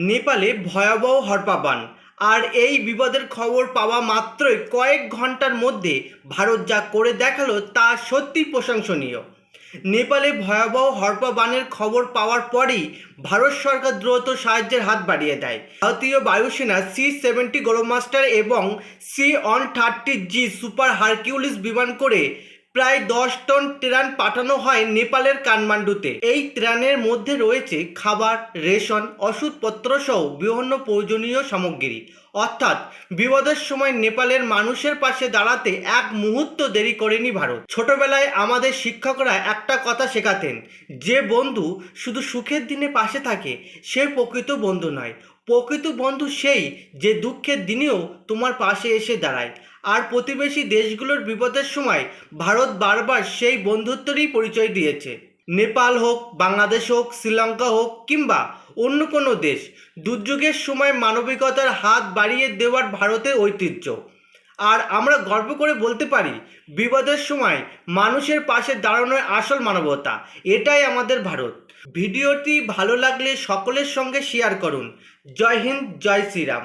নেপালে ভয়াবহ হরপাবান। আর এই বিপদের খবর পাওয়া মাত্রই কয়েক ঘন্টার মধ্যে ভারত যা করে দেখালো তা সত্যি প্রশংসনীয়। নেপালে ভয়াবহ হরপাবানের খবর পাওয়ার পরই ভারত সরকার দ্রুত সাহায্যের হাত বাড়িয়ে দেয়। ভারতীয় বায়ুসেনা C-70 গ্লোবাস্টার এবং C-130G সুপার হারকিউলিস বিমান করে প্রায় 10 টন ত্রাণ পাঠানো হয় নেপালের কাঠমান্ডুতে। এই ত্রাণের মধ্যে রয়েছে খাবার, রেশন, ওষুধপত্র সহ বিভিন্ন প্রয়োজনীয় সামগ্রী। অর্থাৎ বিপদের সময় নেপালের মানুষের পাশে দাঁড়াতে এক মুহূর্ত দেরি করেনি ভারত। ছোটবেলায় আমাদের শিক্ষকরা একটা কথা শেখাতেন, যে বন্ধু শুধু সুখের দিনে পাশে থাকে সে প্রকৃত বন্ধু নয়। প্রকৃত বন্ধু সেই যে দুঃখের দিনেও তোমার পাশে এসে দাঁড়ায়। আর প্রতিবেশী দেশগুলোর বিপদের সময় ভারত বারবার সেই বন্ধুত্বেরই পরিচয় দিয়েছে। নেপাল হোক, বাংলাদেশ হোক, শ্রীলঙ্কা হোক কিংবা অন্য কোনো দেশ, দুর্যোগের সময় মানবিকতার হাত বাড়িয়ে দেওয়ার ভারতের ঐতিহ্য। আর আমরা গর্ব করে বলতে পারি, বিপদের সময় মানুষের পাশে দাঁড়ানোর আসল মানবতা, এটাই আমাদের ভারত। ভিডিওটি ভালো লাগলে সকলের সঙ্গে শেয়ার করুন। জয় হিন্দ, জয় শ্রীরাম।